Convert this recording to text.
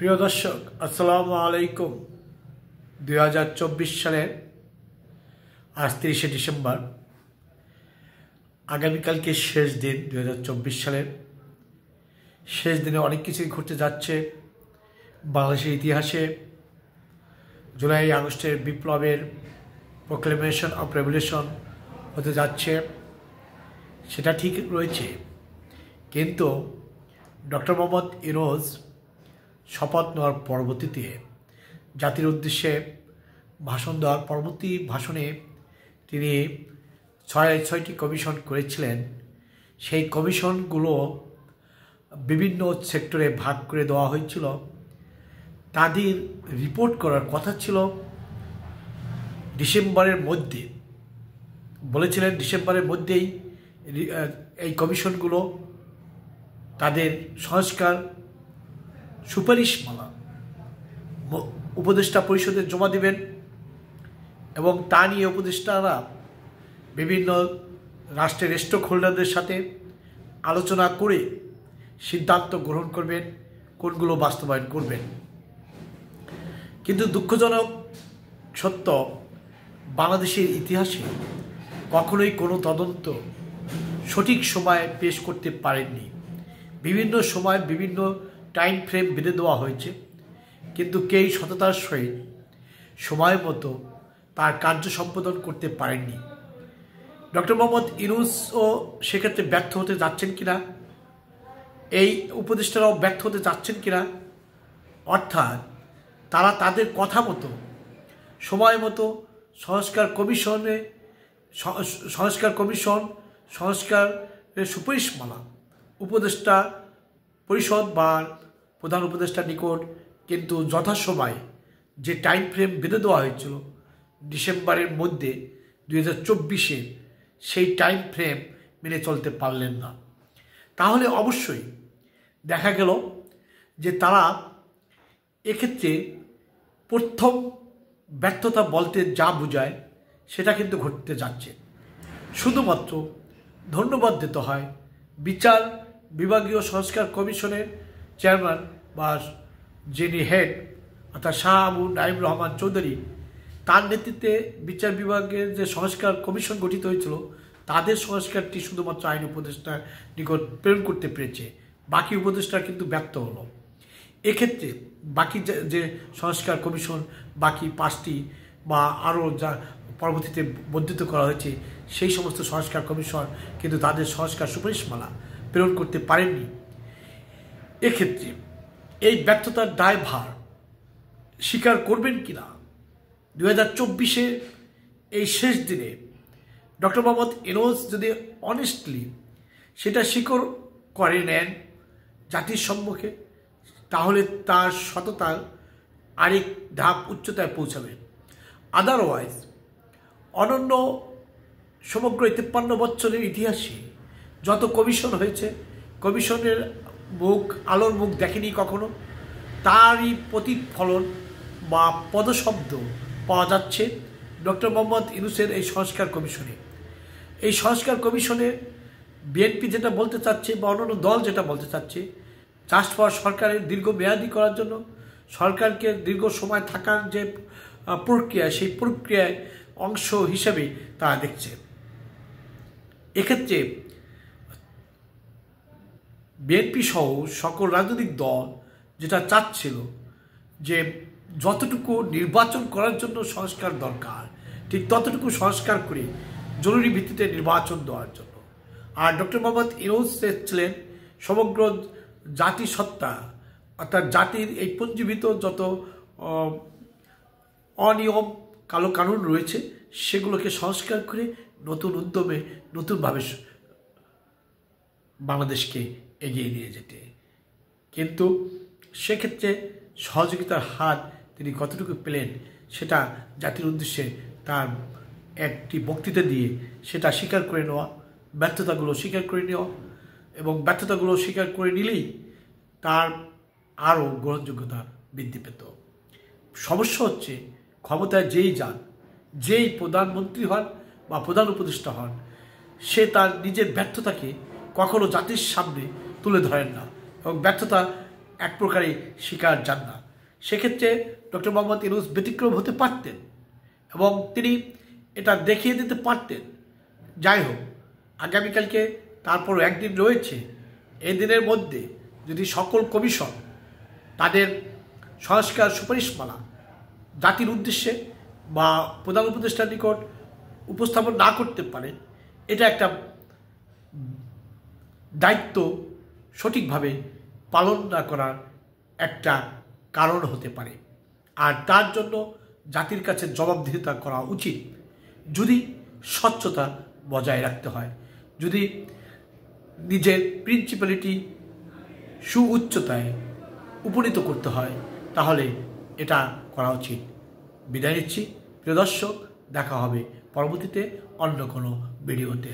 প্রিয় দর্শক, আসসালামু আলাইকুম। 2024 সালের আজ 30শে ডিসেম্বর, আগামীকালকে শেষ দিন। 2024 সালের শেষ দিনে অনেক কিছুই ঘটতে যাচ্ছে বাংলাদেশের ইতিহাসে। জুলাই আগস্টের বিপ্লবের প্রোক্লেমেশন অফ রেভলিউশন হতে যাচ্ছে, সেটা ঠিক রয়েছে। কিন্তু ডক্টর মোহাম্মদ ইউনূস শপথ নেওয়ার পরবর্তীতে জাতির উদ্দেশ্যে ভাষণ দেওয়ার পরবর্তী ভাষণে তিনি ছয়টি কমিশন করেছিলেন। সেই কমিশনগুলো বিভিন্ন সেক্টরে ভাগ করে দেওয়া হয়েছিল। তাদের রিপোর্ট করার কথা ছিল ডিসেম্বরের মধ্যে। বলেছিলেন ডিসেম্বরের মধ্যেই এই কমিশনগুলো তাদের সংস্কার সুপারিশমালা উপদেষ্টা পরিষদে জমা দেবেন এবং তা নিয়ে উপদেষ্টারা বিভিন্ন রাষ্ট্রের স্টেক হোল্ডারদের সাথে আলোচনা করে সিদ্ধান্ত গ্রহণ করবেন কোনগুলো বাস্তবায়ন করবেন। কিন্তু দুঃখজনক সত্য, বাংলাদেশের ইতিহাসে কখনোই কোনো তদন্ত সঠিক সময়ে পেশ করতে পারেননি। বিভিন্ন সময় বিভিন্ন টাইম ফ্রেম বেঁধে দেওয়া হয়েছে, কিন্তু কেউ সততার সহিত সময় মতো তার কার্য সম্পাদন করতে পারেননি। ডক্টর মোহাম্মদ ইউনূসও সেক্ষেত্রে ব্যর্থ হতে যাচ্ছেন কিনা, এই উপদেষ্টারাও ব্যর্থ হতে যাচ্ছেন কিনা, অর্থাৎ তারা তাদের কথা মতো সময় মতো সংস্কার সুপারিশমালা উপদেষ্টা পরিষদ বা প্রধান উপদেষ্টার নিকট কিন্তু যথাসময়ে যে টাইম ফ্রেম বেঁধে দেওয়া হয়েছিল ডিসেম্বরের মধ্যে 2024-এ, সেই টাইম ফ্রেম মেনে চলতে পারলেন না। তাহলে অবশ্যই দেখা গেল যে তারা এক্ষেত্রে প্রথম ব্যর্থতা বলতে যা বোঝায় সেটা কিন্তু ঘটতে যাচ্ছে। শুধুমাত্র ধন্যবাদ দিতে হয় বিচার বিভাগীয় সংস্কার কমিশনের চেয়ারম্যান বা যিনি হেড অর্থাৎ শাহ আবু নাঈম রহমান চৌধুরী, তার নেতৃত্বে বিচার বিভাগের যে সংস্কার কমিশন গঠিত হয়েছিল তাদের সংস্কারটি শুধুমাত্র আইন উপদেষ্টার নিকট প্রেরণ করতে পেরেছে। বাকি উপদেষ্টা কিন্তু ব্যর্থ হলো। এক্ষেত্রে বাকি যে সংস্কার কমিশন, বাকি 5টি বা আরও যা পরবর্তীতে বর্ধিত করা হয়েছে, সেই সমস্ত সংস্কার কমিশন কিন্তু তাদের সংস্কার সুপারিশমালা প্রেরণ করতে পারেননি। এক্ষেত্রে এই ব্যর্থতার দায়ভার স্বীকার করবেন কিনা 2024-এ এই শেষ দিনে ডক্টর মোহাম্মদ ইউনূস যদি অনেস্টলি সেটা স্বীকার করে নেন জাতির সম্মুখে, তাহলে তার সততার আরেক ধাপ উচ্চতায় পৌঁছাবে। আদারওয়াইজ অনন্য সমগ্র 53 বছরের ইতিহাসে যত কমিশন হয়েছে, কমিশনের আলোর মুখ দেখেনি কখনো, তারই প্রতিফলন বা পদশব্দ পাওয়া যাচ্ছে ডক্টর মোহাম্মদ ইউনূসের এই সংস্কার কমিশনে। এই সংস্কার কমিশনে বিএনপি যেটা বলতে চাচ্ছে বা অন্যান্য দল যেটা বলতে চাচ্ছে, জাস্ট ফর সরকারের দীর্ঘমেয়াদী করার জন্য, সরকারকে দীর্ঘ সময় থাকার যে প্রক্রিয়া, সেই প্রক্রিয়ায় অংশ হিসেবে তারা দেখছে। এক্ষেত্রে বিএনপি সহ সকল রাজনৈতিক দল যেটা চাচ্ছিল যে যতটুকু নির্বাচন করার জন্য সংস্কার দরকার, ঠিক ততটুকু সংস্কার করে জরুরি ভিত্তিতে নির্বাচন দেওয়ার জন্য। আর ডক্টর মোহাম্মদ ইউনূস ছিলেন সমগ্র জাতিসত্তা অর্থাৎ জাতির এই পুঞ্জীবিত যত অনিয়ম কালো কানুন রয়েছে সেগুলোকে সংস্কার করে নতুন উদ্যমে নতুনভাবে বাংলাদেশকে এগিয়ে নিয়ে যেতে। কিন্তু সেক্ষেত্রে সহযোগিতার হাত তিনি কতটুকু পেলেন সেটা জাতির উদ্দেশ্যে তার একটি বক্তৃতা দিয়ে সেটা স্বীকার করে নেওয়া, ব্যর্থতাগুলো স্বীকার করে নেওয়া, এবং ব্যর্থতাগুলো স্বীকার করে নিলেই তার আরও গ্রহণযোগ্যতা বৃদ্ধি পেত। সমস্যা হচ্ছে ক্ষমতায় যেই যান, যেই প্রধানমন্ত্রী হন বা প্রধান উপদেষ্টা হন, সে তার নিজের ব্যর্থতাকে কখনো জাতির সামনে তুলে ধরেন না এবং ব্যর্থতা এক প্রকারে শিকার যান না। সেক্ষেত্রে ডক্টর মোহাম্মদ ইউনূস ব্যতিক্রম হতে পারতেন এবং তিনি এটা দেখিয়ে দিতে পারতেন। যাই হোক, আগামীকালকে তারপর একদিন রয়েছে। এই দিনের মধ্যে যদি সকল কমিশন তাদের সংস্কার সুপারিশমালা জাতির উদ্দেশ্যে বা প্রধান উপদেষ্টার নিকট উপস্থাপন না করতে পারেন, এটা একটা দায়িত্ব সঠিকভাবে পালন না করার একটা কারণ হতে পারে। আর তার জন্য জাতির কাছে জবাবদিহিতা করা উচিত। যদি স্বচ্ছতা বজায় রাখতে হয়, যদি নিজের প্রিন্সিপালিটি সুউচ্চতায় উপনীত করতে হয়, তাহলে এটা করা উচিত। বিদায় নিচ্ছি প্রিয় দর্শক, দেখা হবে পরবর্তীতে অন্য কোনো ভিডিওতে।